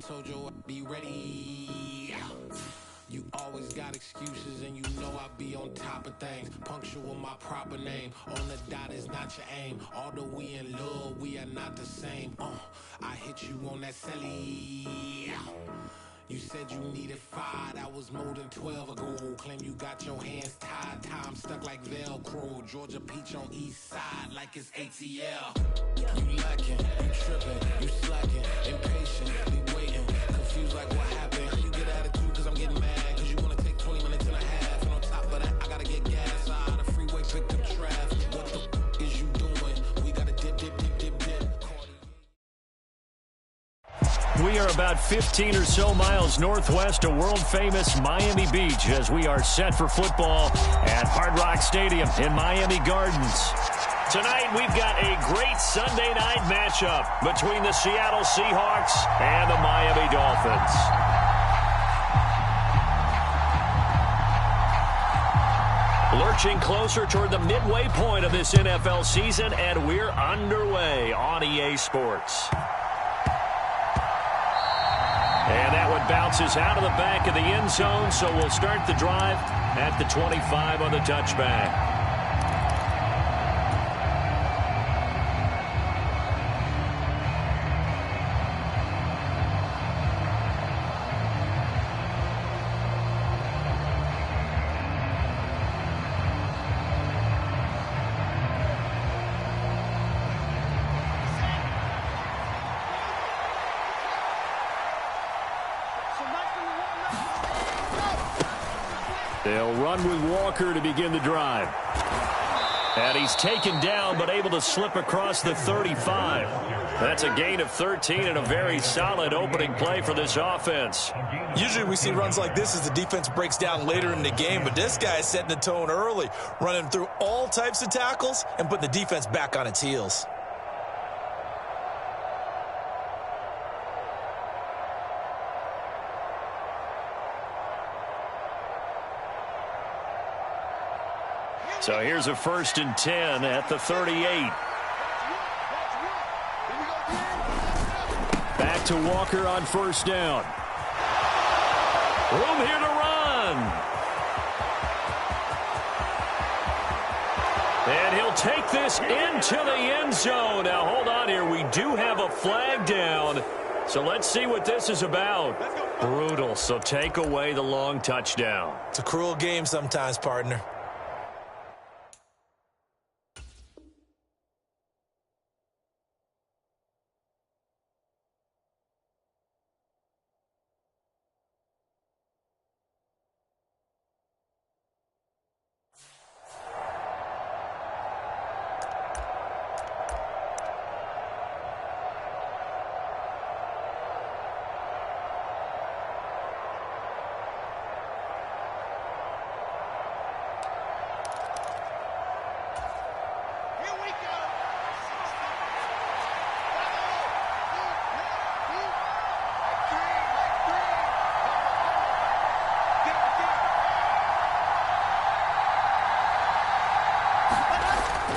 told you I'd be ready. You always got excuses and you know I be on top of things. Punctual my proper name. On the dot is not your aim. Although we in love, we are not the same. I hit you on that celly. You said you needed 5, that was more than 12 ago. Claim you got your hands tied, time stuck like Velcro. Georgia peach on east side like it's ATL. You lacking, you tripping, you slacking, impatient, be waiting, confused like what happened. You get attitude cause I'm getting mad, cause you wanna take 20 minutes and a half. And on top of that, I gotta get gas out the freeway, picked up traffic. What the is you doing? We gotta dip, dip, dip, dip, dip. We are about 15 or so miles northwest of world-famous Miami Beach as we are set for football at Hard Rock Stadium in Miami Gardens. Tonight, we've got a great Sunday night matchup between the Seattle Seahawks and the Miami Dolphins. Lurching closer toward the midway point of this NFL season, and we're underway on EA Sports. And that one bounces out of the back of the end zone, so we'll start the drive at the 25 on the touchback. They'll run with Walker to begin the drive. And he's taken down, but able to slip across the 35. That's a gain of 13 and a very solid opening play for this offense. Usually we see runs like this as the defense breaks down later in the game, but this guy is setting the tone early, running through all types of tackles and putting the defense back on its heels. So here's a 1st and 10 at the 38. Back to Walker on 1st down. Room here to run. And he'll take this into the end zone. Now hold on here. We do have a flag down. So let's see what this is about. Brutal. So take away the long touchdown. It's a cruel game sometimes, partner.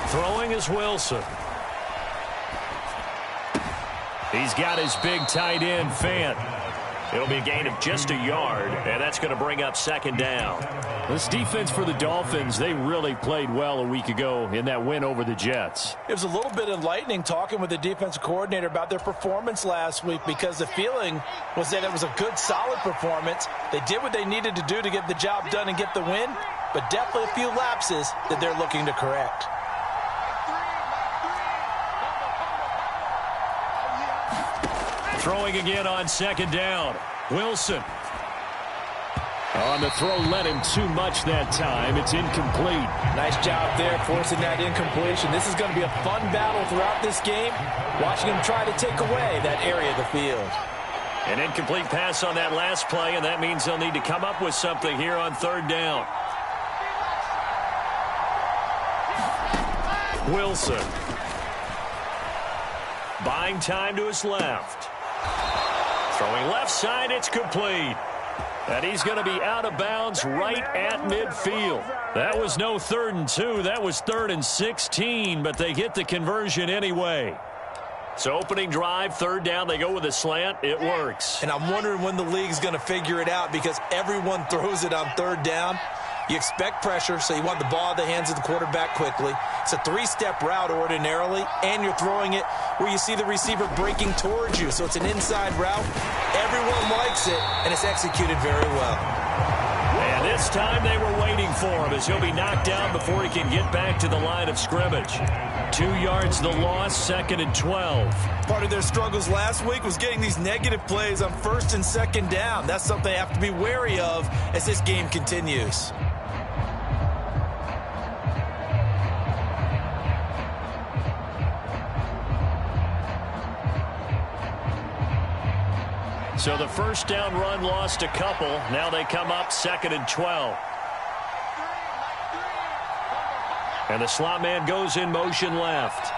Throwing is Wilson. He's got his big tight end, Fant. It'll be a gain of just a yard, and that's going to bring up 2nd down. This defense for the Dolphins, they really played well a week ago in that win over the Jets. It was a little bit enlightening talking with the defensive coordinator about their performance last week because the feeling was that it was a good, solid performance. They did what they needed to do to get the job done and get the win, but definitely a few lapses that they're looking to correct. Throwing again on 2nd down. Wilson. On the throw, led him too much that time. It's incomplete. Nice job there forcing that incompletion. This is going to be a fun battle throughout this game. Watching him try to take away that area of the field. An incomplete pass on that last play, and that means they'll need to come up with something here on 3rd down. Wilson. Buying time to his left. Throwing left side, it's complete. And he's going to be out of bounds right at midfield. That was no 3rd and 2. That was 3rd and 16, but they get the conversion anyway. So opening drive, third down, they go with a slant. It works. And I'm wondering when the league's going to figure it out because everyone throws it on third down. You expect pressure, so you want the ball in the hands of the quarterback quickly. It's a three-step route ordinarily, and you're throwing it where you see the receiver breaking towards you. So it's an inside route. Everyone likes it, and it's executed very well. And this time they were waiting for him as he'll be knocked down before he can get back to the line of scrimmage. 2 yards the loss, 2nd and 12. Part of their struggles last week was getting these negative plays on 1st and 2nd down. That's something they have to be wary of as this game continues. So the first down run lost a couple. Now they come up 2nd and 12. And the slot man goes in motion left.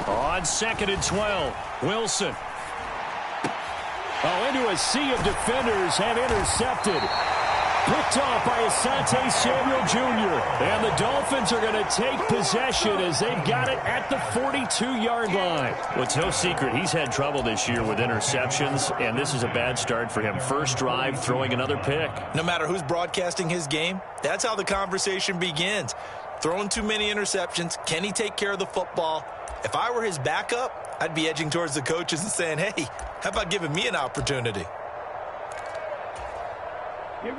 On 2nd and 12, Wilson. Oh, into a sea of defenders and intercepted. Picked off by Asante Samuel Jr. And the Dolphins are going to take possession as they've got it at the 42-yard line. Well, it's no secret he's had trouble this year with interceptions, and this is a bad start for him. First drive, throwing another pick. No matter who's broadcasting his game, that's how the conversation begins. Throwing too many interceptions, can he take care of the football? If I were his backup, I'd be edging towards the coaches and saying, hey, how about giving me an opportunity?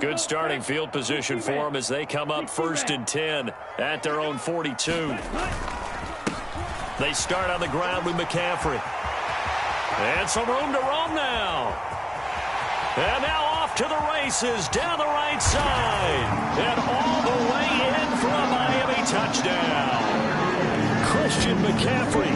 Good starting field position for them as they come up 1st and 10 at their own 42. They start on the ground with McCaffrey. And some room to roam now. And now off to the races down the right side. And all the way in for a Miami touchdown. Christian McCaffrey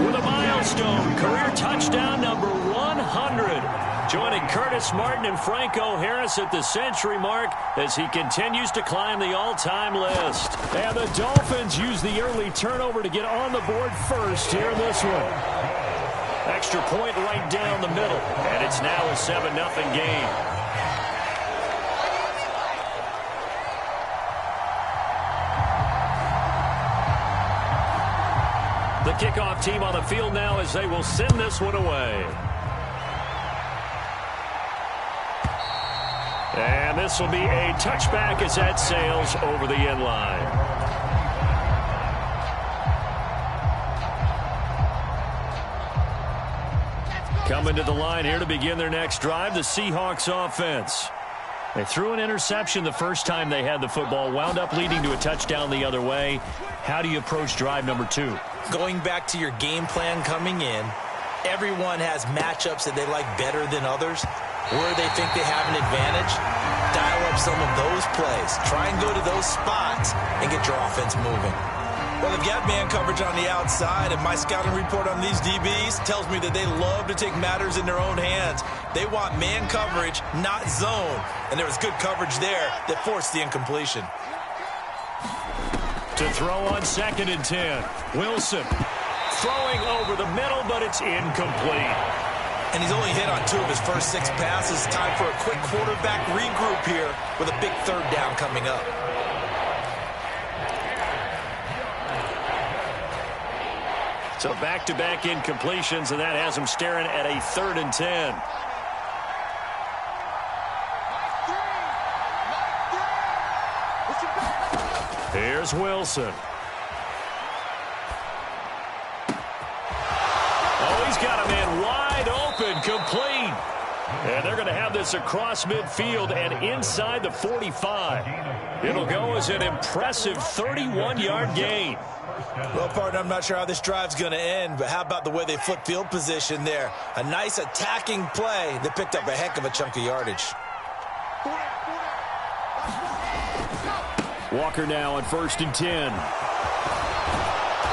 with a milestone career touchdown number 100. Joining Curtis Martin and Franco Harris at the century mark as he continues to climb the all-time list. And the Dolphins use the early turnover to get on the board first here in this one. Extra point right down the middle, and it's now a 7-0 game. The kickoff team on the field now as they will send this one away. And this will be a touchback as that sails over the end line. Coming to the line here to begin their next drive, the Seahawks offense. They threw an interception the first time they had the football, wound up leading to a touchdown the other way. How do you approach drive number 2? Going back to your game plan coming in, everyone has matchups that they like better than others. Where they think they have an advantage, dial up some of those plays. Try and go to those spots and get your offense moving. Well, they've got man coverage on the outside, and my scouting report on these DBs tells me that they love to take matters in their own hands. They want man coverage, not zone. And there was good coverage there that forced the incompletion. To throw on 2nd and 10, Wilson throwing over the middle, but it's incomplete. And he's only hit on 2 of his first 6 passes. Time for a quick quarterback regroup here with a big third down coming up. So back-to-back incompletions, and that has him staring at a 3rd and 10. Here's Wilson. Oh, he's got a man wide open, complete. And they're going to have this across midfield and inside the 45. It'll go as an impressive 31-yard gain. Well, partner, I'm not sure how this drive's going to end, but how about the way they flip field position there? A nice attacking play that picked up a heck of a chunk of yardage. Walker now on 1st and 10.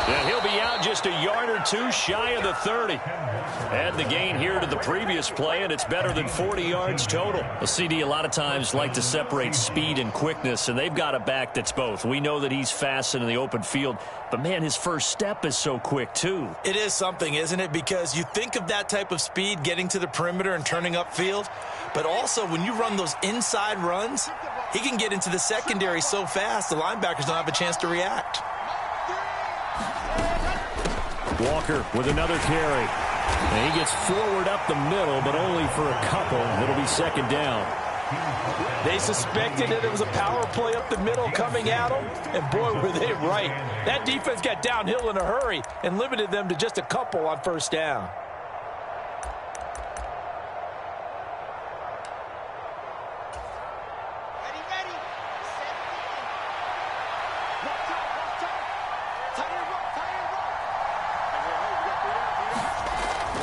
And he'll be out just a yard or two shy of the 30. Add the gain here to the previous play, and it's better than 40 yards total. A CD a lot of times like to separate speed and quickness, and they've got a back that's both. We know that he's fast in the open field, but, man, his first step is so quick, too. It is something, isn't it? Because you think of that type of speed getting to the perimeter and turning upfield, but also when you run those inside runs, he can get into the secondary so fast the linebackers don't have a chance to react. Walker with another carry. And he gets forward up the middle, but only for a couple. It'll be second down. They suspected that it was a power play up the middle coming at them, and boy, were they right. That defense got downhill in a hurry and limited them to just a couple on first down.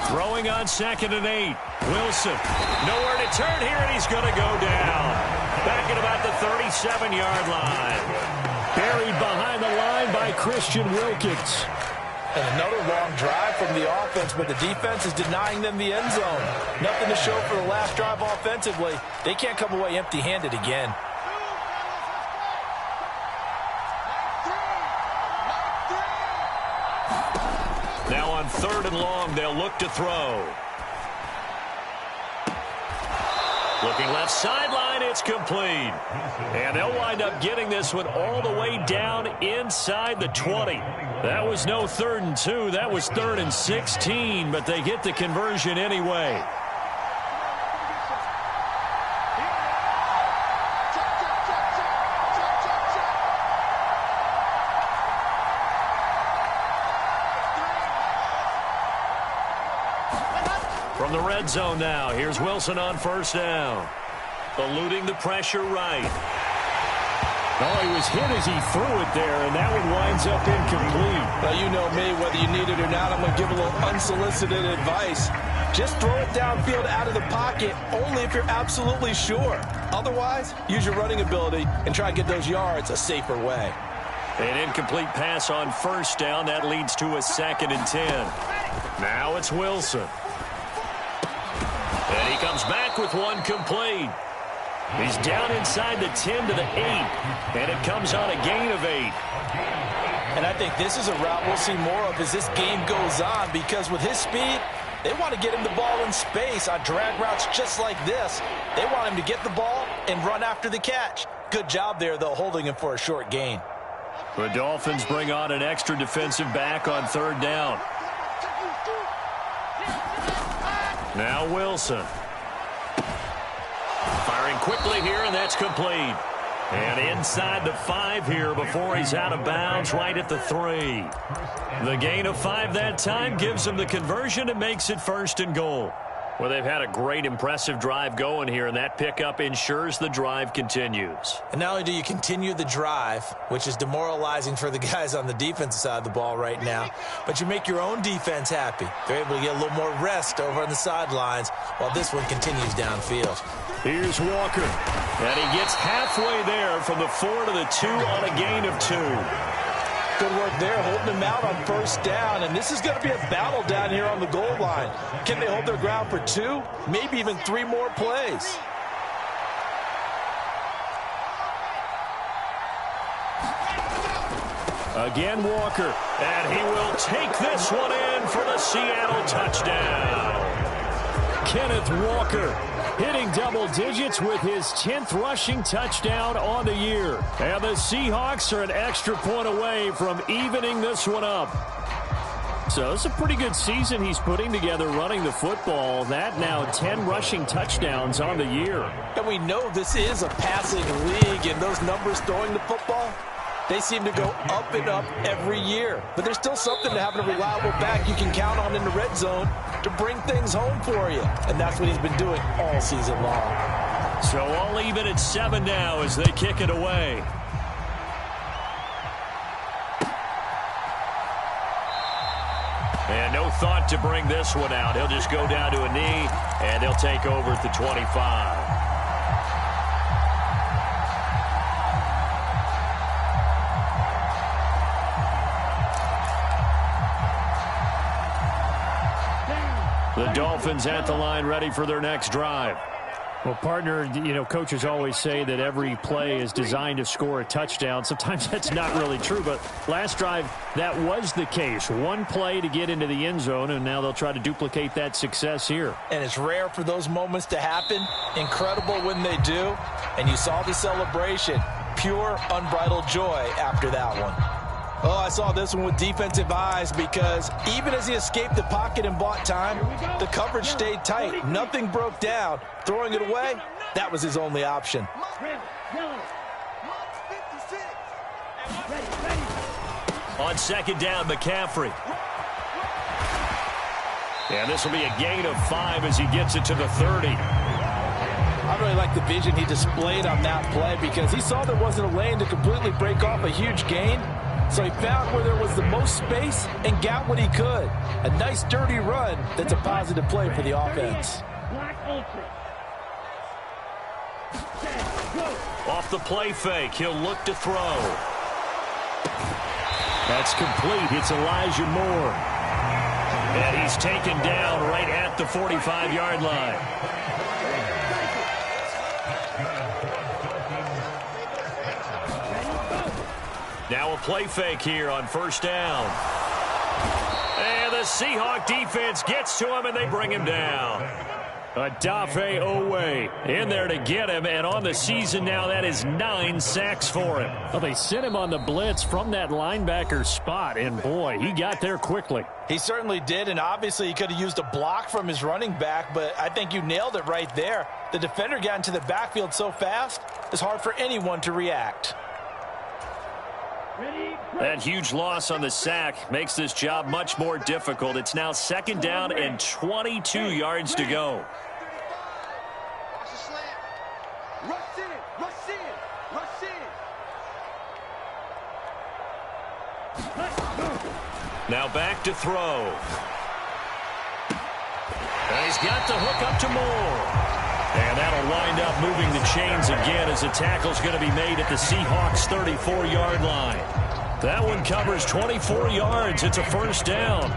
Throwing on 2nd and 8. Wilson. Nowhere to turn here, and he's going to go down. Back at about the 37-yard line. Buried behind the line by Christian Wilkins. And another long drive from the offense, but the defense is denying them the end zone. Nothing to show for the last drive offensively. They can't come away empty-handed again. Now on 3rd and long, they'll look to throw. Looking left sideline, it's complete. And they'll wind up getting this one all the way down inside the 20. That was no 3rd and 2. That was 3rd and 16, but they get the conversion anyway. From the red zone now, here's Wilson on first down. Eluding the pressure right. Oh, he was hit as he threw it there, and that one winds up incomplete. Well, you know me, whether you need it or not, I'm going to give a little unsolicited advice. Just throw it downfield out of the pocket, only if you're absolutely sure. Otherwise, use your running ability and try to get those yards a safer way. An incomplete pass on first down. That leads to a 2nd and 10. Now it's Wilson. And he comes back with one complete. He's down inside the 10 to the 8. And it comes on a gain of 8. And I think this is a route we'll see more of as this game goes on, because with his speed, they want to get him the ball in space on drag routes just like this. They want him to get the ball and run after the catch. Good job there, though, holding him for a short gain. The Dolphins bring on an extra defensive back on 3rd down. Now Wilson. Firing quickly here, and that's complete. And inside the 5 here before he's out of bounds, right at the 3. The gain of 5 that time gives him the conversion and makes it 1st and goal. Well, they've had a great, impressive drive going here, and that pickup ensures the drive continues. And not only do you continue the drive, which is demoralizing for the guys on the defensive side of the ball right now, but you make your own defense happy. They're able to get a little more rest over on the sidelines while this one continues downfield. Here's Walker, and he gets halfway there from the 4 to the 2 on a gain of 2. Good work there, holding him out on first down, and this is going to be a battle down here on the goal line. Can they hold their ground for 2, maybe even 3 more plays? Again, Walker, and he will take this one in for the Seattle touchdown. Kenneth Walker hitting double digits with his 10th rushing touchdown on the year. And the Seahawks are an extra point away from evening this one up. So it's a pretty good season he's putting together running the football. That now 10 rushing touchdowns on the year. And we know this is a passing league, and those numbers throwing the football, they seem to go up and up every year. But there's still something to having a reliable back you can count on in the red zone to bring things home for you. And that's what he's been doing all season long. So all even at 7 now as they kick it away. And no thought to bring this one out. He'll just go down to a knee, and he'll take over at the 25. The Dolphins at the line ready for their next drive. Well, partner, coaches always say that every play is designed to score a touchdown. Sometimes that's not really true, but last drive, that was the case. One play to get into the end zone, and now they'll try to duplicate that success here. And it's rare for those moments to happen. Incredible when they do. And you saw the celebration. Pure, unbridled joy after that one. Oh, I saw this one with defensive eyes because even as he escaped the pocket and bought time, the coverage stayed tight. Nothing broke down. Throwing it away, that was his only option. On second down, McCaffrey. And this will be a gain of 5 as he gets it to the 30. I really like the vision he displayed on that play because he saw there wasn't a lane to completely break off a huge gain. So he found where there was the most space and got what he could. A nice, dirty run that's a positive play for the offense. Off the play fake, he'll look to throw. That's complete. It's Elijah Moore. And he's taken down right at the 45-yard line. Now a play fake here on first down. And the Seahawk defense gets to him, and they bring him down. Odafe Owe in there to get him, and on the season now, that is 9 sacks for him. Well, they sent him on the blitz from that linebacker spot, and boy, he got there quickly. He certainly did, and obviously he could have used a block from his running back, but I think you nailed it right there. The defender got into the backfield so fast, it's hard for anyone to react. That huge loss on the sack makes this job much more difficult. It's now second down and 22 yards to go. Now back to throw. And he's got the hook up to Moore. And that'll wind up moving the chains again as the tackle's going to be made at the Seahawks' 34-yard line. That one covers 24 yards. It's a first down.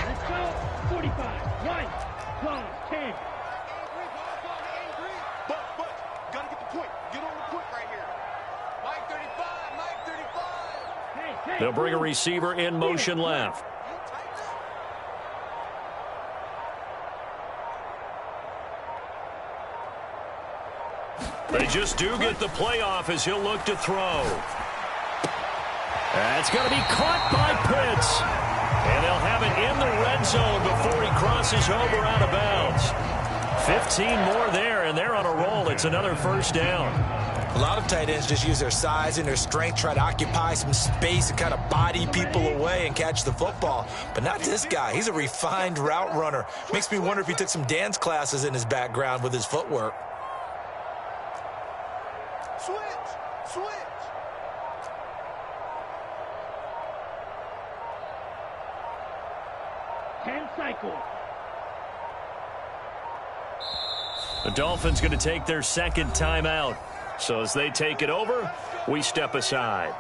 Let's go. 45. 1, 12, 10. But, gotta get the point. Get on the point right here. Mike 35, Mike 35. They'll bring a receiver in motion left. They just do get the playoff as he'll look to throw. That's going to be caught by Pitts. And they'll have it in the red zone before he crosses over out of bounds. 15 more there, and they're on a roll. It's another first down. A lot of tight ends just use their size and their strength, try to occupy some space and kind of body people away and catch the football. But not this guy. He's a refined route runner. Makes me wonder if he took some dance classes in his background with his footwork. Switch. 10 cycles. The Dolphins going to take their second timeout. So as they take it over, we step aside.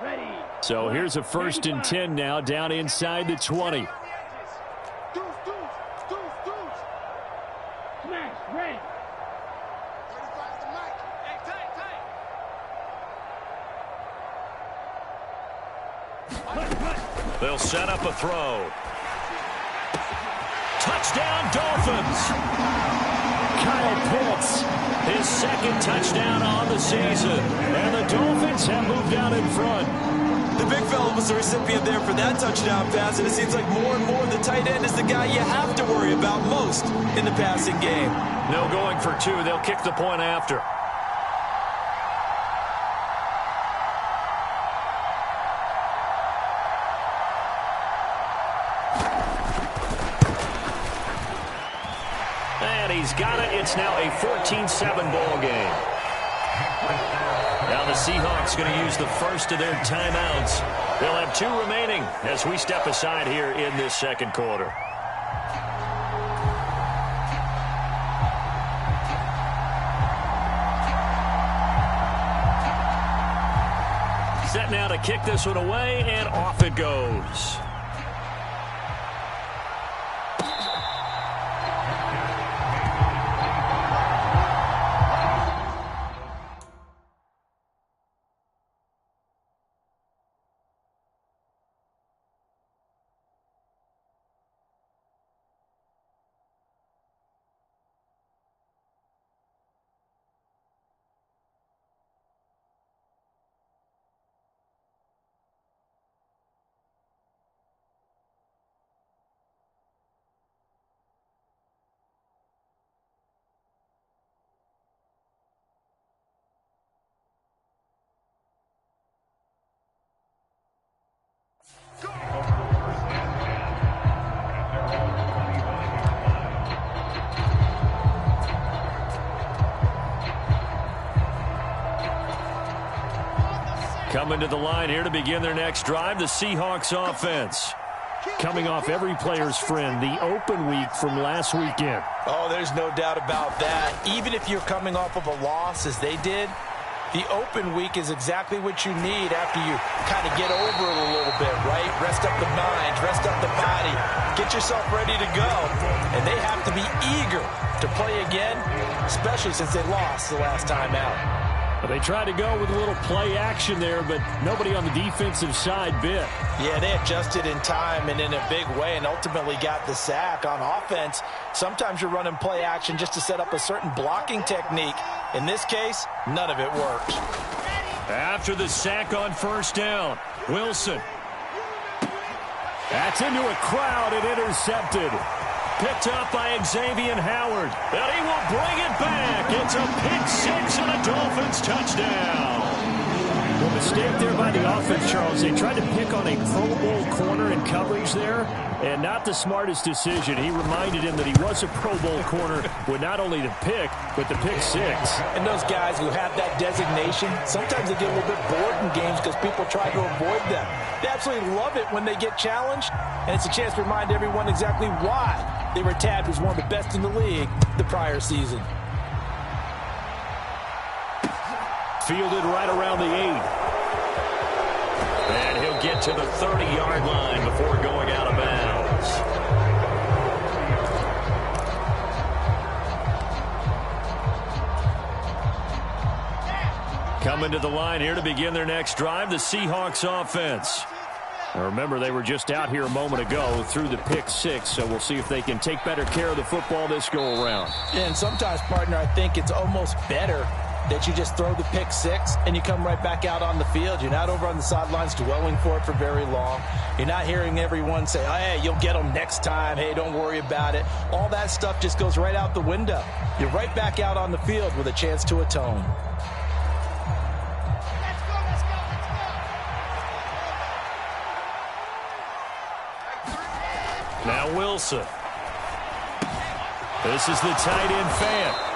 Ready. So here's a 1st and 10 now, down inside the 20. Smash. Ready. 35 to Mike. Hey, tight. They'll set up a throw. Touchdown, Dolphins! Kyle Pitts, his second touchdown on the season. And the Dolphins have moved out in front. The big fella was the recipient there for that touchdown pass, and it seems like more and more the tight end is the guy you have to worry about most in the passing game. No going for two. They'll kick the point after. He's got it. It's now a 14-7 ball game. Now the Seahawks going to use the first of their timeouts. They'll have 2 remaining as we step aside here in this second quarter. Set now to kick this one away, and off it goes. Coming to the line here to begin their next drive, the Seahawks offense. Coming off every player's friend, the open week from last weekend. Oh, there's no doubt about that. Even if you're coming off of a loss as they did, the open week is exactly what you need after you kind of get over it a little bit, right? Rest up the mind, rest up the body, get yourself ready to go. And they have to be eager to play again, especially since they lost the last time out. They tried to go with a little play action there, but nobody on the defensive side bit. Yeah, they adjusted in time and in a big way and ultimately got the sack. On offense, sometimes you're running play action just to set up a certain blocking technique. In this case, none of it worked. After the sack on first down, Wilson. That's into a crowd and intercepted. Picked up by Xavier Howard. And he will bring it back. It's a pick six and a Dolphins touchdown. Well, mistake there by the offense, Charles. They tried to pick on a Pro Bowl corner in coverage there, and not the smartest decision. He reminded him that he was a Pro Bowl corner with not only the pick, but the pick six. And those guys who have that designation, sometimes they get a little bit bored in games because people try to avoid them. They absolutely love it when they get challenged, and it's a chance to remind everyone exactly why they were tabbed as one of the best in the league the prior season. Fielded right around the 8. And he'll get to the 30-yard line before going out of bounds. Coming to the line here to begin their next drive, the Seahawks offense. Now remember, they were just out here a moment ago through the pick six, so we'll see if they can take better care of the football this go-around. And sometimes, partner, I think it's almost better that you just throw the pick six and you come right back out on the field. You're not over on the sidelines dwelling for it for very long. You're not hearing everyone say, oh, hey, you'll get them next time. Hey, don't worry about it. All that stuff just goes right out the window. You're right back out on the field with a chance to atone. Now Wilson. This is the tight end Fant.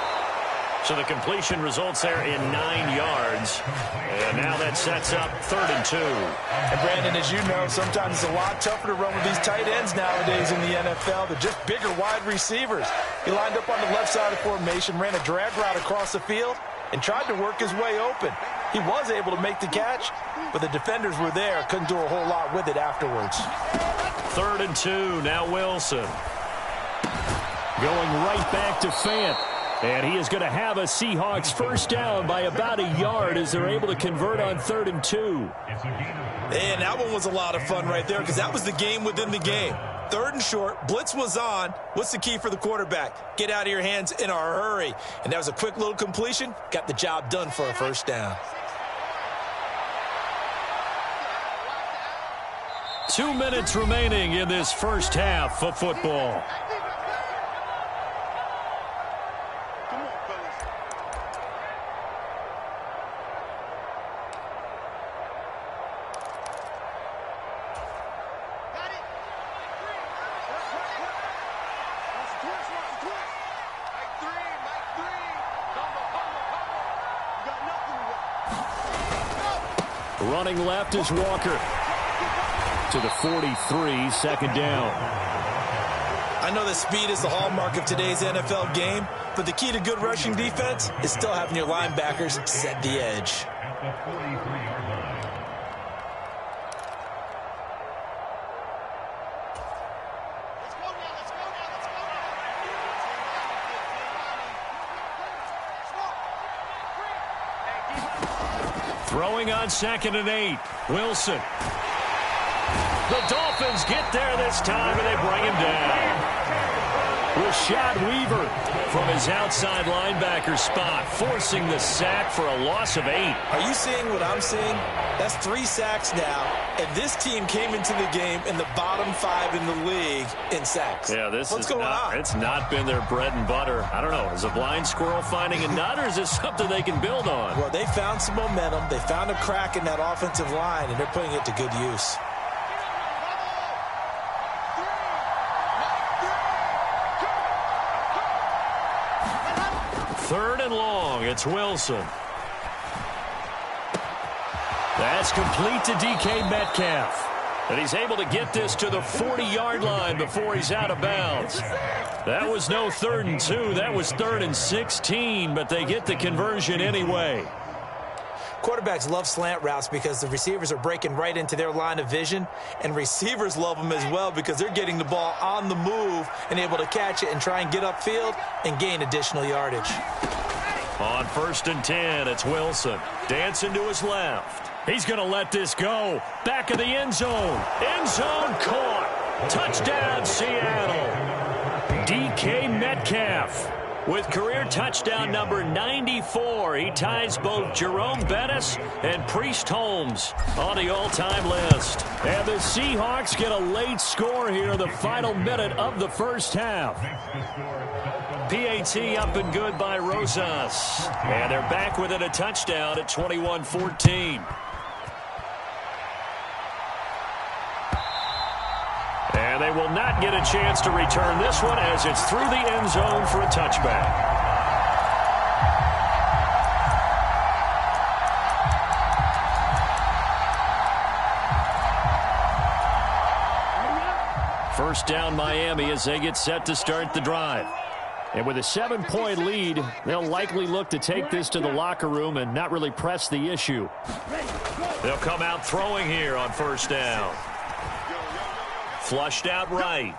So the completion results there in 9 yards. And now that sets up 3rd and 2. And Brandon, as you know, sometimes it's a lot tougher to run with these tight ends nowadays in the NFL. They're just bigger wide receivers. He lined up on the left side of formation, ran a drag route across the field, and tried to work his way open. He was able to make the catch, but the defenders were there. Couldn't do a whole lot with it afterwards. 3rd and 2, now Wilson. Going right back to Fant. And he is going to have a Seahawks first down by about a yard as they're able to convert on 3rd and 2. And that one was a lot of fun right there because that was the game within the game. 3rd and short, blitz was on. What's the key for the quarterback? Get out of your hands in a hurry. And that was a quick little completion. Got the job done for a first down. 2 minutes remaining in this first half of football. Running left is Walker. To the 43, second down. I know that speed is the hallmark of today's NFL game, but the key to good rushing defense is still having your linebackers set the edge. Throwing on 2nd and 8. Wilson. The Dolphins get there this time, and they bring him down. Rashad Weaver from his outside linebacker spot, forcing the sack for a loss of 8. Are you seeing what I'm seeing? That's 3 sacks now, and this team came into the game in the bottom 5 in the league in sacks. Yeah, What's going on? It's not been their bread and butter. I don't know. Is a blind squirrel finding a nut, or is this something they can build on? Well, they found some momentum. They found a crack in that offensive line, and they're putting it to good use. Third and long. It's Wilson. That's complete to DK Metcalf. And he's able to get this to the 40-yard line before he's out of bounds. That was no 3rd and 2. That was 3rd and 16, but they get the conversion anyway. Quarterbacks love slant routes because the receivers are breaking right into their line of vision, and receivers love them as well because they're getting the ball on the move and able to catch it and try and get upfield and gain additional yardage. On 1st and 10, it's Wilson. Dancing to his left. He's going to let this go. Back of the end zone. End zone caught. Touchdown, Seattle. DK Metcalf with career touchdown number 94. He ties both Jerome Bettis and Priest Holmes on the all-time list. And the Seahawks get a late score here in the final minute of the first half. PAT up and good by Rosas. And they're back within a touchdown at 21-14. And they will not get a chance to return this one as it's through the end zone for a touchback. First down Miami as they get set to start the drive. And with a 7-point lead, they'll likely look to take this to the locker room and not really press the issue. They'll come out throwing here on first down. Flushed out right.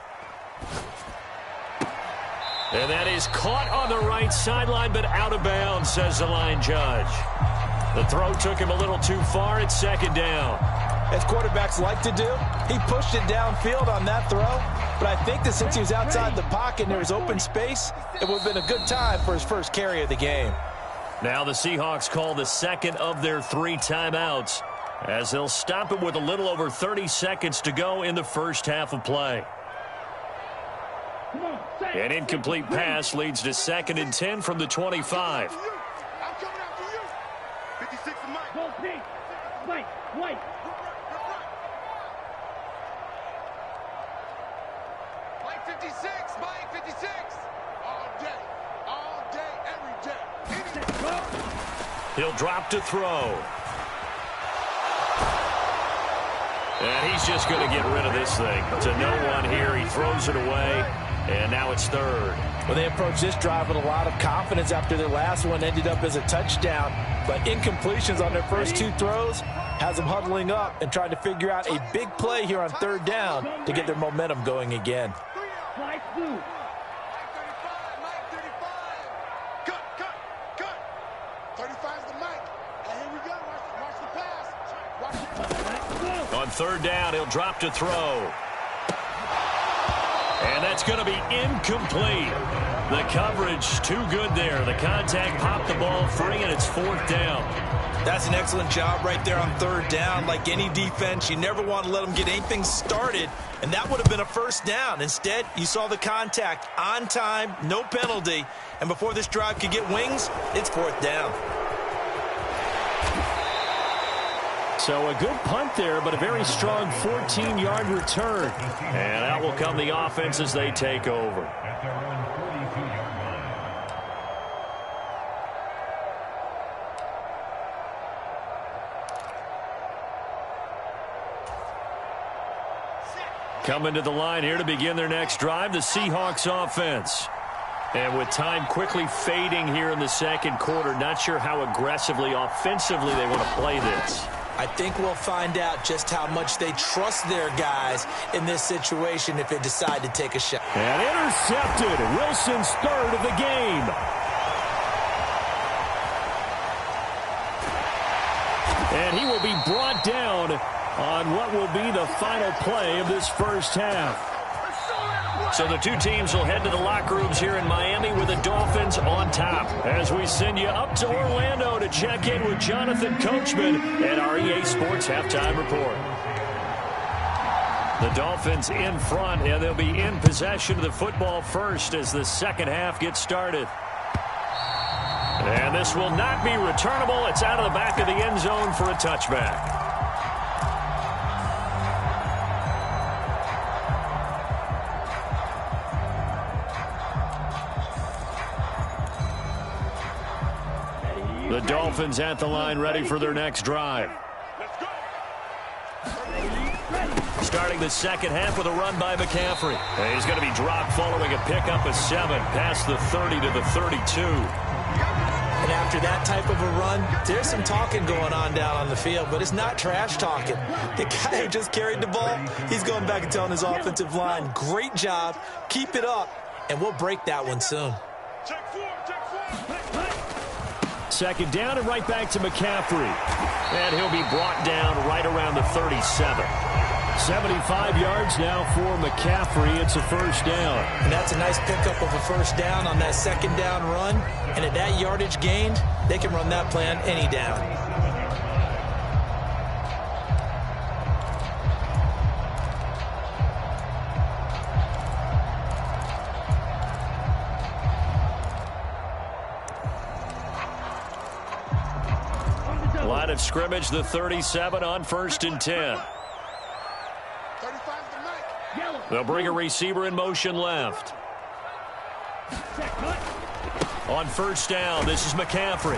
And that is caught on the right sideline, but out of bounds, says the line judge. The throw took him a little too far. It's second down. As quarterbacks like to do, he pushed it downfield on that throw. But I think that since he was outside the pocket and there was open space, it would have been a good time for his first carry of the game. Now the Seahawks call the second of their 3 timeouts, as they'll stop it with a little over 30 seconds to go in the first half of play. An incomplete pass leads to 2nd and 10 from the 25. I'm coming after you. 56 and Mike. Go pink. White. Mike 56. Mike 56. All day, every day. He'll drop to throw. And he's just going to get rid of this thing. To no one here. He throws it away. And now it's third. Well, they approached this drive with a lot of confidence after their last one ended up as a touchdown. But incompletions on their first 2 throws has them huddling up and trying to figure out a big play here on third down to get their momentum going again. Fly blue. Mike 35. Cut. 35's the Mike. And here we go. Watch the pass. On third down, he'll drop to throw. And that's going to be incomplete. The coverage too good there. The contact popped the ball free, and it's 4th down. That's an excellent job right there on third down. Like any defense, you never want to let them get anything started, and that would have been a first down. Instead, you saw the contact on time, no penalty, and before this drive could get wings, it's 4th down. So a good punt there, but a very strong 14-yard return. And out will come the offense as they take over. Coming to the line here to begin their next drive, the Seahawks offense. And with time quickly fading here in the second quarter, not sure how aggressively, offensively they want to play this. I think we'll find out just how much they trust their guys in this situation if they decide to take a shot. And intercepted. Wilson's third of the game. And he will be brought down on what will be the final play of this first half. So the two teams will head to the locker rooms here in Miami with the Dolphins on top. As we send you up to Orlando to check in with Jonathan Coachman at our EA Sports Halftime Report. The Dolphins in front, and they'll be in possession of the football first as the second half gets started. And this will not be returnable. It's out of the back of the end zone for a touchback. The Dolphins at the line, ready for their next drive. Starting the second half with a run by McCaffrey. And he's going to be dropped following a pickup of 7 past the 30 to the 32. And after that type of a run, there's some talking going on down on the field, but it's not trash talking. The guy who just carried the ball, he's going back and telling his offensive line, great job, keep it up, and we'll break that one soon. Second down and right back to McCaffrey. And he'll be brought down right around the 37. 75 yards now for McCaffrey. It's a first down. And that's a nice pickup of a first down on that second down run. And at that yardage gained, they can run that play on any down. Line of scrimmage, the 37 on 1st and 10. They'll bring a receiver in motion left. On first down, this is McCaffrey.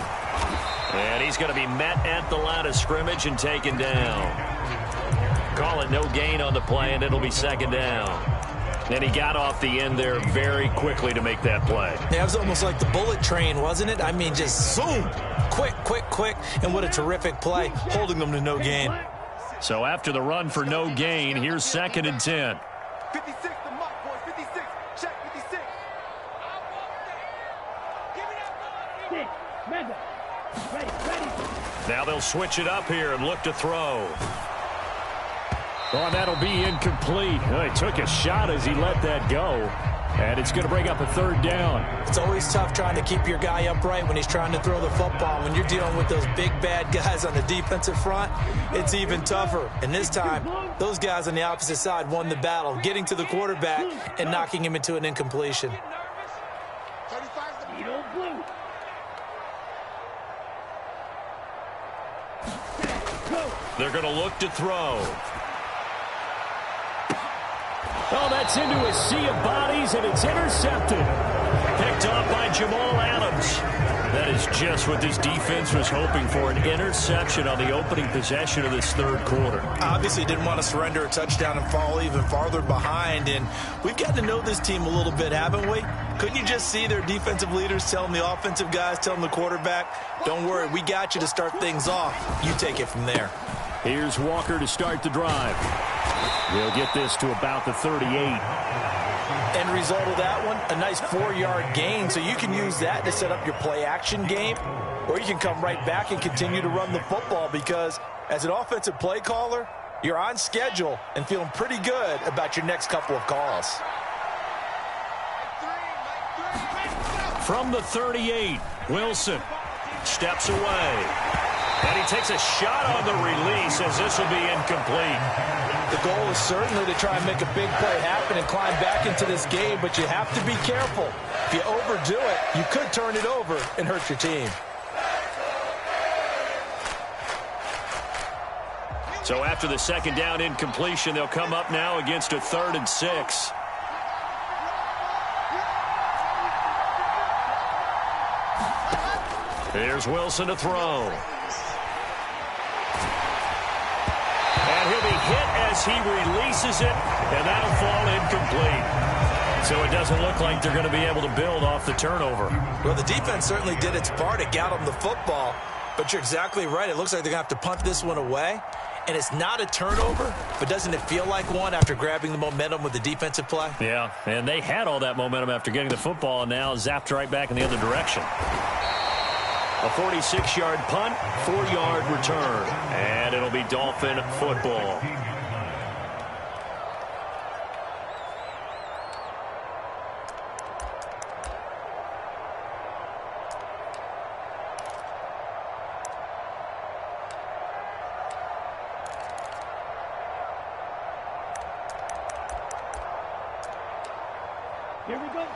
And he's going to be met at the line of scrimmage and taken down. Call it no gain on the play, and it'll be second down. And he got off the end there very quickly to make that play. Yeah, it was almost like the bullet train, wasn't it? I mean, just zoom. Quick, quick, quick. And what a terrific play, holding them to no gain. So after the run for no gain, here's 2nd and 10. 56, the mark, boys. 56. Check 56. Now they'll switch it up here and look to throw. Oh, that'll be incomplete. Oh, he took a shot as he let that go. And it's going to bring up a third down. It's always tough trying to keep your guy upright when he's trying to throw the football. When you're dealing with those big, bad guys on the defensive front, it's even tougher. And this time, those guys on the opposite side won the battle, getting to the quarterback and knocking him into an incompletion. They're going to look to throw. Oh, that's into a sea of bodies, and it's intercepted. Picked off by Jamal Adams. That is just what this defense was hoping for, an interception on the opening possession of this third quarter. Obviously didn't want to surrender a touchdown and fall even farther behind, and we've got to know this team a little bit, haven't we? Couldn't you just see their defensive leaders telling the offensive guys, telling the quarterback, don't worry, we got you to start things off. You take it from there. Here's Walker to start the drive. They'll get this to about the 38. End result of that one, a nice 4-yard gain, so you can use that to set up your play-action game, or you can come right back and continue to run the football because as an offensive play caller, you're on schedule and feeling pretty good about your next couple of calls. From the 38, Wilson steps away. And he takes a shot on the release as this will be incomplete. The goal is certainly to try and make a big play happen and climb back into this game, but you have to be careful. If you overdo it, you could turn it over and hurt your team. So after the second down incompletion, they'll come up now against a 3rd and 6. Here's Wilson to throw. And he'll be hit as as he releases it, and that'll fall incomplete. So it doesn't look like they're going to be able to build off the turnover. Well, the defense certainly did its part to get them the football, but you're exactly right. It looks like they're going to have to punt this one away, and it's not a turnover, but doesn't it feel like one after grabbing the momentum with the defensive play? Yeah, and they had all that momentum after getting the football, and now zapped right back in the other direction. A 46-yard punt, 4-yard return, and it'll be Dolphin football.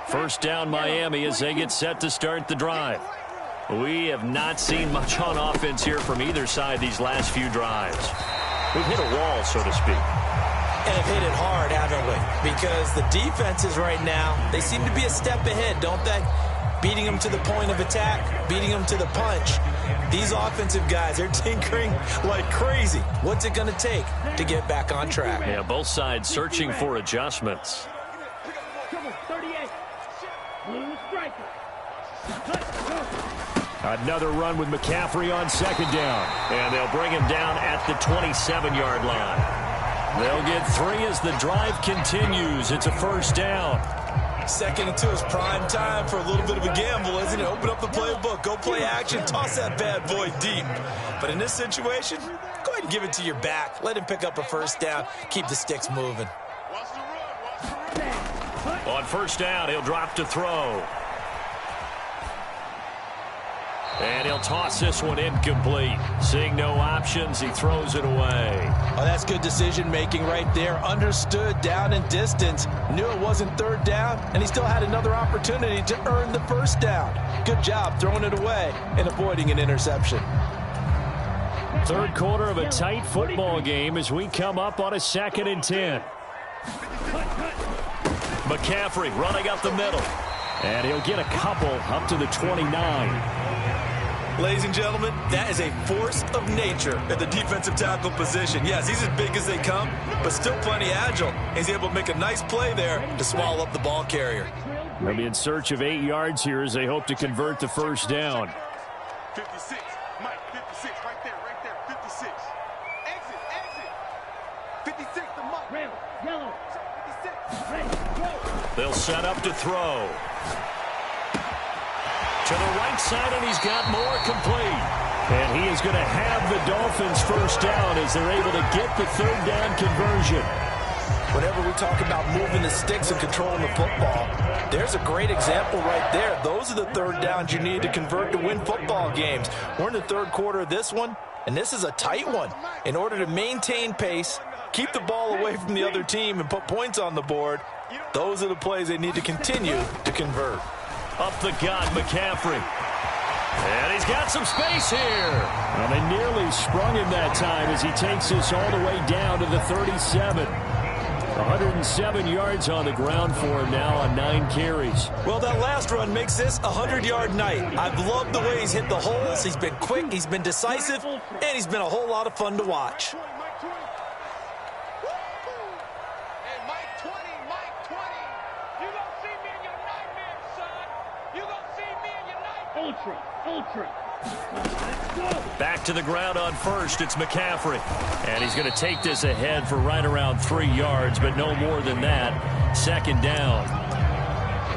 First down Miami as they get set to start the drive. We have not seen much on offense here from either side these last few drives. We've hit a wall, so to speak. And have hit it hard, haven't we? Because the defenses right now, they seem to be a step ahead, don't they? Beating them to the point of attack, beating them to the punch. These offensive guys, they're tinkering like crazy. What's it going to take to get back on track? Yeah, both sides searching for adjustments. Another run with McCaffrey on second down. And they'll bring him down at the 27-yard line. They'll get 3 as the drive continues. It's a first down. 2nd and 2 is prime time for a little bit of a gamble, isn't it? Open up the playbook, go play action, toss that bad boy deep. But in this situation, go ahead and give it to your back. Let him pick up a first down. Keep the sticks moving. On first down, he'll drop to throw. And he'll toss this one incomplete. Seeing no options, he throws it away. Oh, that's good decision-making right there. Understood down and distance. Knew it wasn't third down, and he still had another opportunity to earn the first down. Good job throwing it away and avoiding an interception. Third quarter of a tight football game as we come up on a 2nd and 10. McCaffrey running up the middle. And he'll get a couple up to the 29. Ladies and gentlemen, that is a force of nature at the defensive tackle position. Yes, he's as big as they come, but still plenty agile. He's able to make a nice play there to swallow up the ball carrier. They'll be in search of 8 yards here as they hope to convert the first down. 56, Mike, 56, right there, 56. Exit. 56 to Mike. Red, yellow. 56. Red, go. They'll set up to throw. To the right side, and he's got more complete. And he is going to have the Dolphins first down as they're able to get the third down conversion. Whenever we talk about moving the sticks and controlling the football, there's a great example right there. Those are the third downs you need to convert to win football games. We're in the third quarter of this one, and this is a tight one. In order to maintain pace, keep the ball away from the other team, and put points on the board, those are the plays they need to continue to convert. Up the gut, McCaffrey. And he's got some space here. Well, they nearly sprung him that time as he takes this all the way down to the 37. 107 yards on the ground for him now on 9 carries. Well, that last run makes this a 100-yard night. I've loved the way he's hit the holes. He's been quick, he's been decisive, and he's been a whole lot of fun to watch. Ultra. Back to the ground on first. It's McCaffrey. And he's going to take this ahead for right around 3 yards, but no more than that. 2nd down.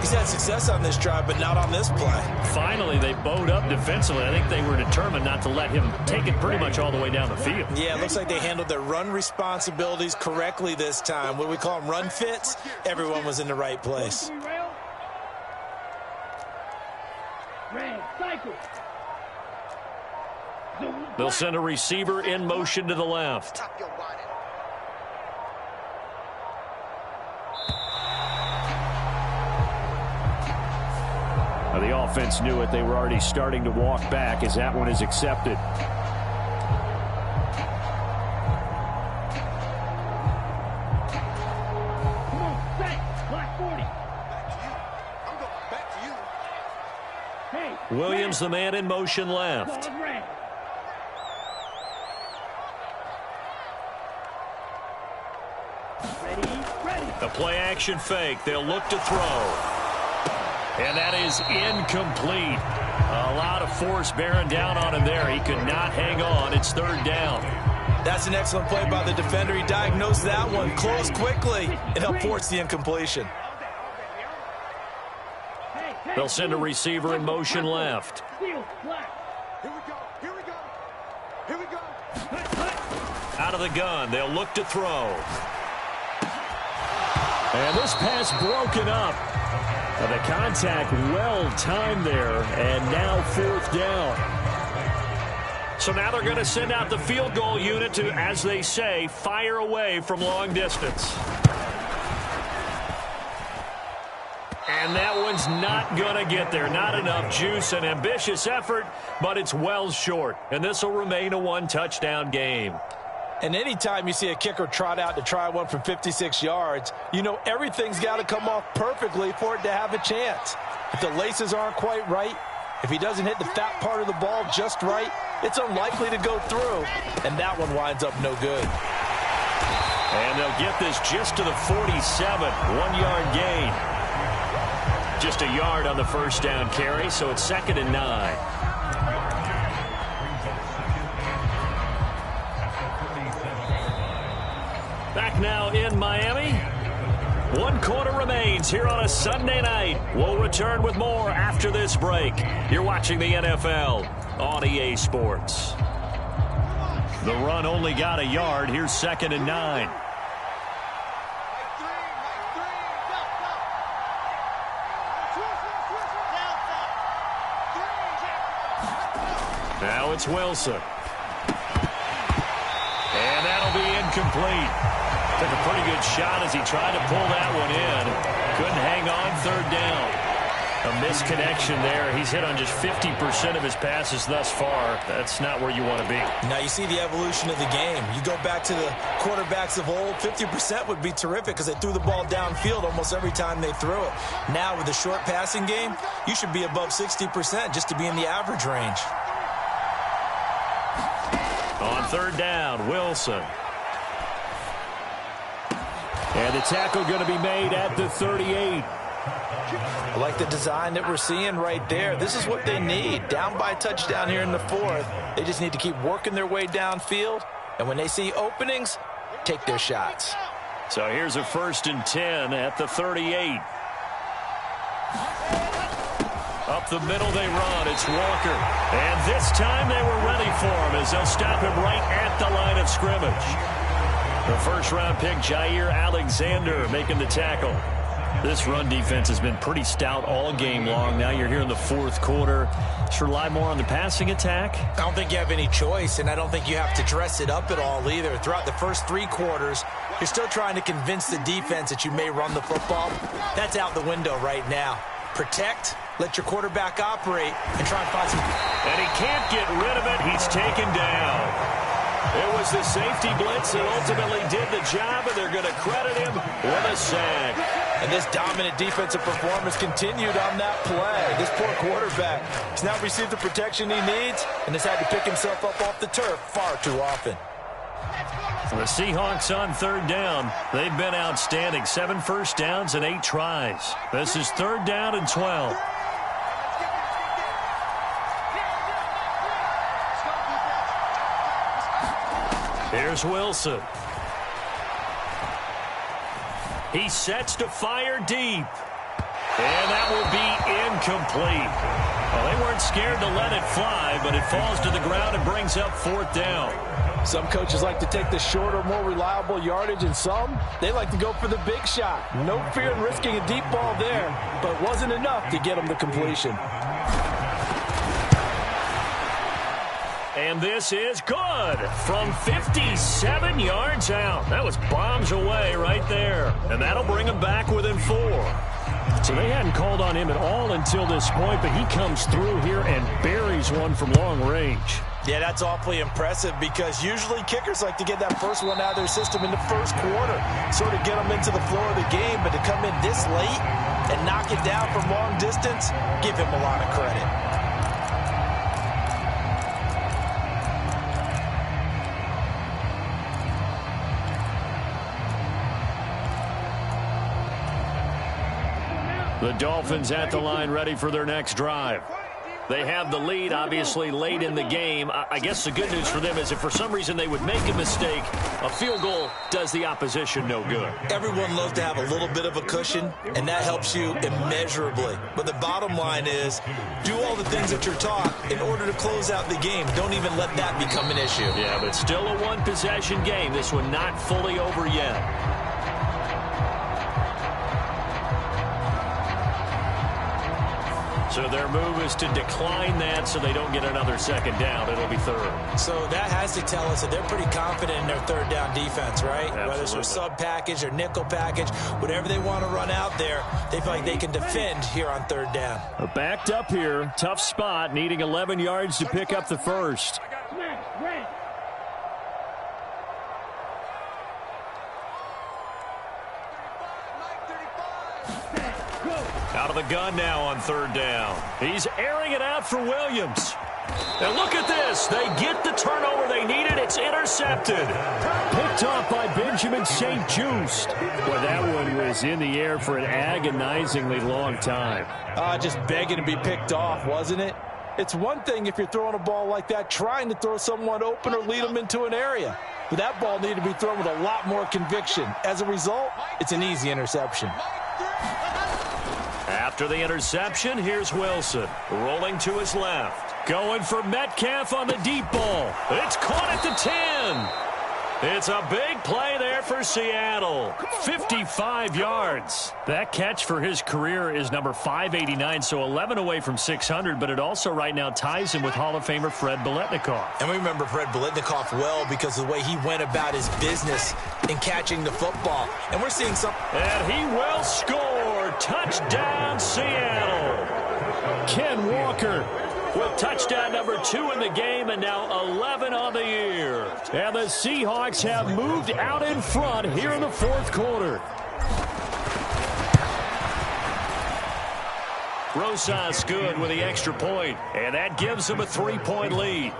He's had success on this drive, but not on this play. Finally, they bowed up defensively. I think they were determined not to let him take it pretty much all the way down the field. Yeah, it looks like they handled their run responsibilities correctly this time. What we call them run fits, everyone was in the right place. They'll send a receiver in motion to the left. Now, the offense knew it. They were already starting to walk back as that one is accepted. Come on, set. Black 40. Back to you. Hey. Williams, the man in motion left. The play action fake. They'll look to throw. And that is incomplete. A lot of force bearing down on him there. He could not hang on. It's third down. That's an excellent play by the defender. He diagnosed that one, closed quickly, and helped force the incompletion. They'll send a receiver in motion left. Here we go. Here we go. Here we go. Out of the gun. They'll look to throw. And this pass broken up. The contact well timed there, and now fourth down. So now they're going to send out the field goal unit to, as they say, fire away from long distance. And that one's not going to get there. Not enough juice. An ambitious effort, but it's well short. And this will remain a one-touchdown game. And anytime you see a kicker trot out to try one from 56 yards, you know everything's got to come off perfectly for it to have a chance. If the laces aren't quite right, if he doesn't hit the fat part of the ball just right, it's unlikely to go through. And that one winds up no good. And they'll get this just to the 47. 1-yard gain. Just a yard on the first down carry, so it's 2nd and 9. Back now in Miami. 1 quarter remains here on a Sunday night. We'll return with more after this break. You're watching the NFL on EA Sports. The run only got a yard. Here's 2nd and 9. Now it's Wilson. And that'll be incomplete. Took a pretty good shot as he tried to pull that one in. Couldn't hang on, third down. A misconnection there. He's hit on just 50% of his passes thus far. That's not where you want to be. Now you see the evolution of the game. You go back to the quarterbacks of old, 50% would be terrific because they threw the ball downfield almost every time they threw it. Now with the short passing game, you should be above 60% just to be in the average range. On third down, Wilson. And the tackle going to be made at the 38. I like the design that we're seeing right there. This is what they need. Down by a touchdown here in the 4th. They just need to keep working their way downfield. And when they see openings, take their shots. So here's a 1st and 10 at the 38. Up the middle they run. It's Walker. And this time they were ready for him as they'll stop him right at the line of scrimmage. The first-round pick, Jair Alexander, making the tackle. This run defense has been pretty stout all game long. Now you're here in the 4th quarter. Should rely more on the passing attack? I don't think you have any choice, and I don't think you have to dress it up at all either. Throughout the first 3 quarters, you're still trying to convince the defense that you may run the football. That's out the window right now. Protect, let your quarterback operate, and try and find some... And he can't get rid of it. He's taken down. It was the safety blitz that ultimately did the job, and they're going to credit him with a sack. And this dominant defensive performance continued on that play. This poor quarterback has now received the protection he needs and has had to pick himself up off the turf far too often. The Seahawks on third down. They've been outstanding. 7 first downs and 8 tries. This is 3rd down and 12. Here's Wilson. He sets to fire deep. And that will be incomplete. Well, they weren't scared to let it fly, but it falls to the ground and brings up 4th down. Some coaches like to take the shorter, more reliable yardage, and some, they like to go for the big shot. No fear in risking a deep ball there, but it wasn't enough to get them the completion. And this is good from 57 yards out. That was bombs away right there. And that'll bring him back within 4. So they hadn't called on him at all until this point, but he comes through here and buries one from long range. Yeah, that's awfully impressive because usually kickers like to get that first one out of their system in the first quarter, sort of get them into the flow of the game, but to come in this late and knock it down from long distance, give him a lot of credit. The Dolphins at the line ready for their next drive. They have the lead, obviously, late in the game. I guess the good news for them is if for some reason they would make a mistake, a field goal does the opposition no good. Everyone loves to have a little bit of a cushion, and that helps you immeasurably. But the bottom line is, do all the things that you're taught in order to close out the game. Don't even let that become an issue. Yeah, but still a one-possession game. This one not fully over yet. So their move is to decline that so they don't get another second down. It'll be third. So that has to tell us that they're pretty confident in their third down defense, right? Absolutely. Whether it's a sub package or nickel package, whatever they want to run out there, they feel like they can defend here on third down. Backed up here. Tough spot, needing 11 yards to pick up the first. Out of the gun now on third down. He's airing it out for Williams. And look at this. They get the turnover they needed. It's intercepted. Picked off by Benjamin St. Just. Well, that one was in the air for an agonizingly long time. Just begging to be picked off, wasn't it? It's one thing if you're throwing a ball like that, trying to throw someone open or lead them into an area. But that ball needed to be thrown with a lot more conviction. As a result, it's an easy interception. After the interception, here's Wilson. Rolling to his left. Going for Metcalf on the deep ball. It's caught at the 10. It's a big play there for Seattle. 55 yards. That catch for his career is number 589, so 11 away from 600, but it also right now ties him with Hall of Famer Fred Biletnikoff. And we remember Fred Biletnikoff well because of the way he went about his business in catching the football. And we're seeing some... And he will score. Touchdown, Seattle. Ken Walker with touchdown number 2 in the game and now 11 on the year. And the Seahawks have moved out in front here in the fourth quarter. Rosas good with the extra point, and that gives them a 3-point lead.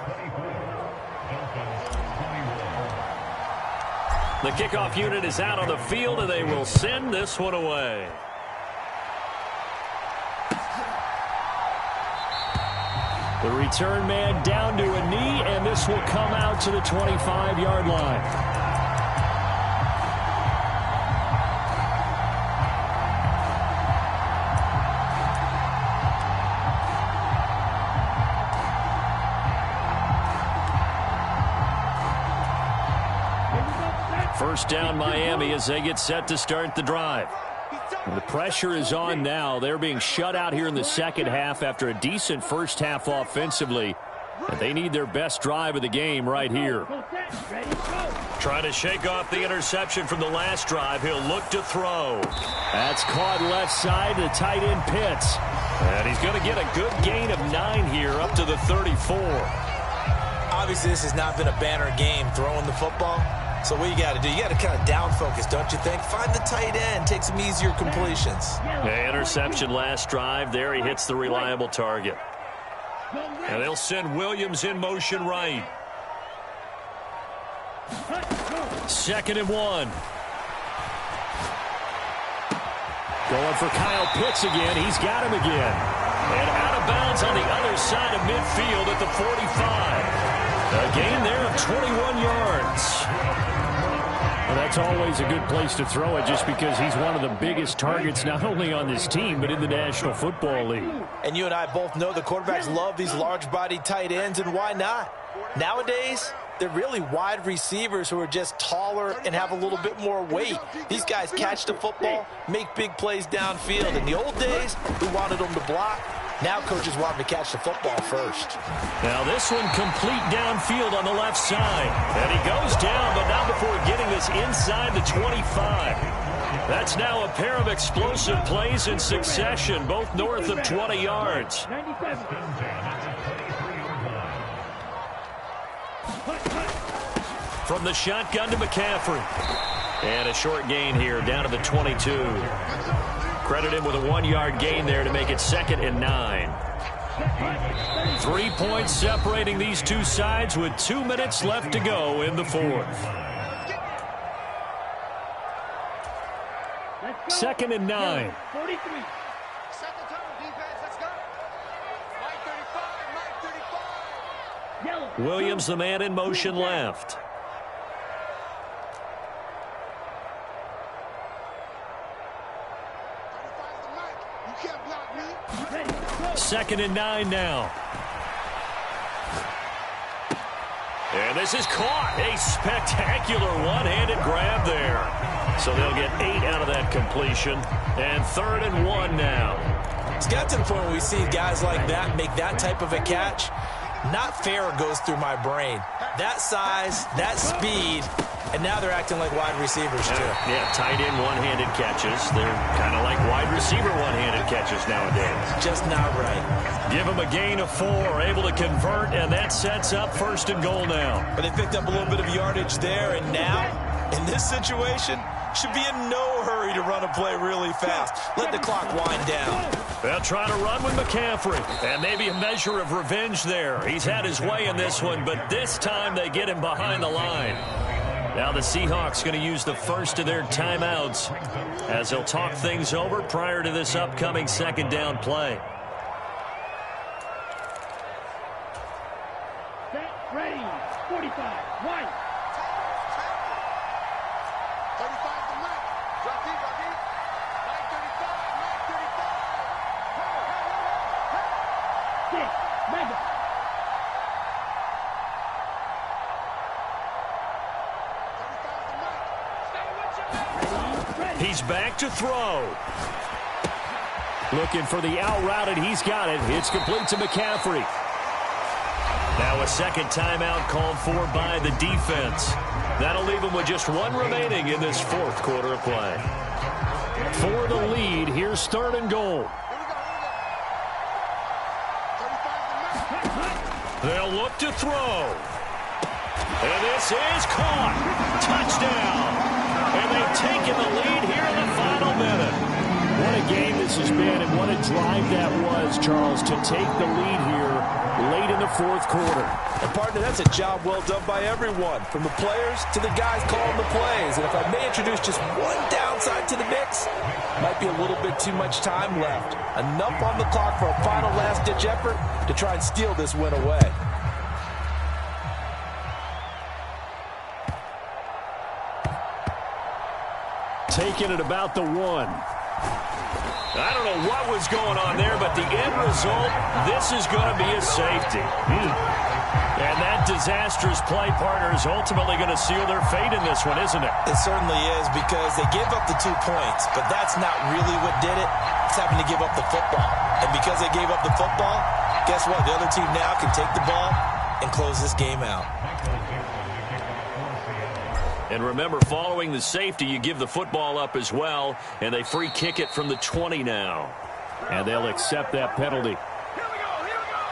The kickoff unit is out on the field, and they will send this one away. The return man down to a knee, and this will come out to the 25-yard line. First down, Miami, as they get set to start the drive. The pressure is on now. They're being shut out here in the second half after a decent first half offensively. And they need their best drive of the game right here. Trying to shake off the interception from the last drive. He'll look to throw. That's caught left side to tight end Pitts. And he's going to get a good gain of 9 here up to the 34. Obviously, this has not been a banner game throwing the football. So what you got to do, you got to kind of down focus, don't you think? Find the tight end, take some easier completions. Interception last drive. There he hits the reliable target. And they'll send Williams in motion right. 2nd and 1. Going for Kyle Pitts again. He's got him again. And out of bounds on the other side of midfield at the 45. A gain there of 21 yards. Well, that's always a good place to throw it just because he's one of the biggest targets not only on this team but in the National Football League. And you and I both know the quarterbacks love these large-bodied tight ends, and why not? Nowadays, they're really wide receivers who are just taller and have a little bit more weight. These guys catch the football, make big plays downfield. In the old days, we wanted them to block. Now coaches want them to catch the football first. Now this one complete downfield on the left side. And he goes down, but not before getting this inside the 25. That's now a pair of explosive plays in succession, both north of 20 yards. From the shotgun to McCaffrey. And a short gain here, down to the 22. Credit him with a 1-yard gain there to make it 2nd and 9. 3 points separating these two sides with 2 minutes left to go in the fourth. 2nd and 9. Williams, the man in motion left. Second and 9 now. And this is caught. A spectacular one-handed grab there. So they'll get 8 out of that completion. And 3rd and 1 now. It's got to the point where we see guys like that make that type of a catch. Not fair goes through my brain. That size, that speed, and now they're acting like wide receivers too. Yeah, tight end one-handed catches. They're kind of like wide receiver one-handed catches nowadays. Just not right. Give them a gain of 4, able to convert, and that sets up 1st and goal now. But they picked up a little bit of yardage there, and now, in this situation, should be in no hurry to run a play really fast. Let the clock wind down. They'll try to run with McCaffrey, and maybe a measure of revenge there. He's had his way in this one, but this time they get him behind the line. Now the Seahawks going to use the first of their timeouts as they'll talk things over prior to this upcoming 2nd down play. Set, ready, 45, right. 35 to Mike. Drop deep, drop deep. Mike 35, Mike 35. 6, mega. He's back to throw. Looking for the out route, and he's got it. It's complete to McCaffrey. Now a 2nd timeout called for by the defense. That'll leave him with just 1 remaining in this 4th quarter of play. For the lead, here's 3rd and goal. They'll look to throw. And this is caught. Touchdown. And they've taken the lead here in the final minute. What a game this has been, and what a drive that was, Charles, to take the lead here late in the 4th quarter. And partner, that's a job well done by everyone, from the players to the guys calling the plays. And if I may introduce just one downside to the mix, might be a little bit too much time left. Enough on the clock for a final last-ditch effort to try and steal this win away. Taking it about the 1. I don't know what was going on there, but the end result, this is going to be a safety. And that disastrous play, partner, is ultimately going to seal their fate in this one, isn't it? It certainly is, because they gave up the 2 points, but that's not really what did it. It's having to give up the football. And because they gave up the football, guess what? The other team now can take the ball and close this game out. And remember, following the safety, you give the football up as well, and they free kick it from the 20 now. And they'll accept that penalty. Here we go, here we go.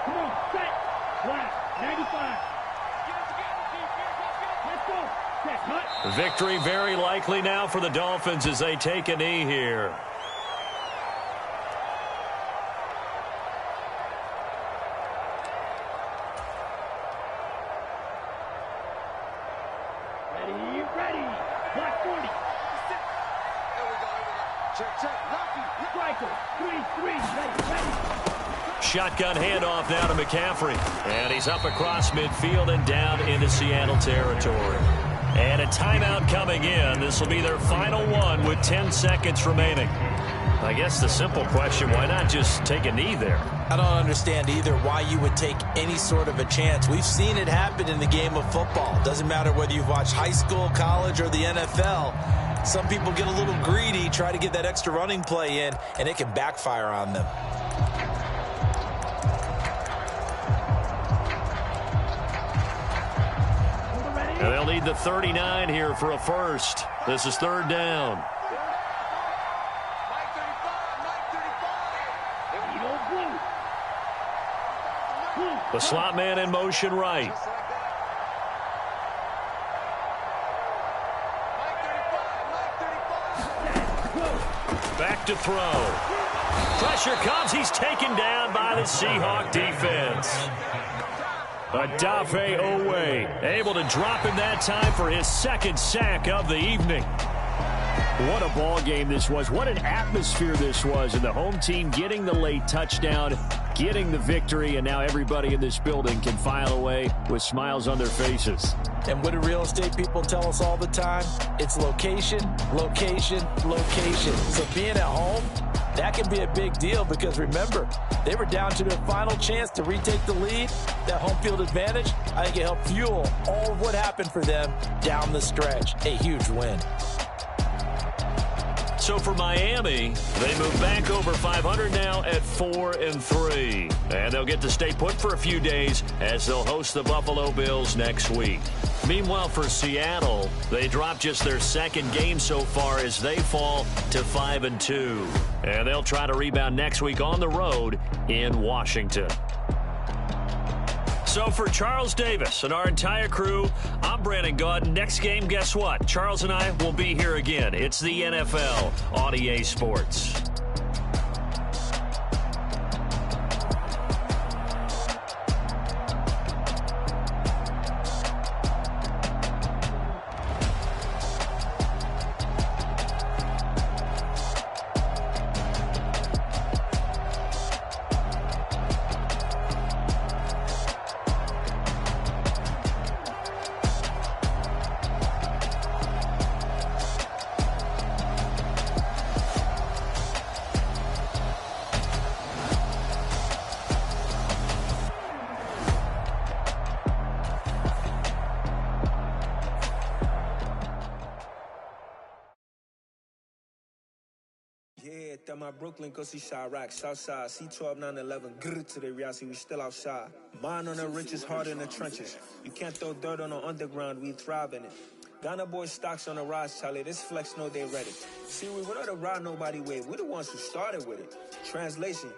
Come on, set, flat, 95. Let's go. Set, hut. Victory very likely now for the Dolphins as they take a knee here. Ready, ready. Block 40. There we go. Check, check. Rocky. Striker, 3-3, ready, ready. Shotgun handoff now to McCaffrey. And he's up across midfield and down into Seattle territory. And a timeout coming in. This will be their final one with 10 seconds remaining. I guess the simple question, why not just take a knee there? I don't understand either why you would take any sort of a chance. We've seen it happen in the game of football. Doesn't matter whether you've watched high school, college, or the NFL. Some people get a little greedy, try to get that extra running play in, and it can backfire on them. And they'll need the 39 here for a first. This is 3rd down. Mike 35, Mike 35. Eagle blue. Blue. The slot man in motion right. Just like that. Mike 35, Mike 35. to throw. Pressure comes. He's taken down by the Seahawk defense. Odafe Owe able to drop him that time for his second sack of the evening. What a ball game this was. What an atmosphere this was. And the home team getting the late touchdown, getting the victory, and now everybody in this building can file away with smiles on their faces. And what do real estate people tell us all the time? It's location, location, location. So being at home, that can be a big deal because, remember, they were down to their final chance to retake the lead. That home field advantage, I think it helped fuel all of what happened for them down the stretch. A huge win. So for Miami, they move back over 500 now at 4-3. And they'll get to stay put for a few days as they'll host the Buffalo Bills next week. Meanwhile, for Seattle, they dropped just their second game so far as they fall to 5-2. And they'll try to rebound next week on the road in Washington. So for Charles Davis and our entire crew, I'm Brandon Gaudin. Next game, guess what? Charles and I will be here again. It's the NFL on EA Sports. Yeah, that my Brooklyn, go see Chirac, Southside, C12, 911, grrr to the reality, we still outside. Mine on the riches, hard in the trenches. You can't throw dirt on the underground, we thrive in it. Ghana boys stocks on the rise, Charlie, this flex know they ready. See, we went on the ride nobody with, we the ones who started with it. Translation.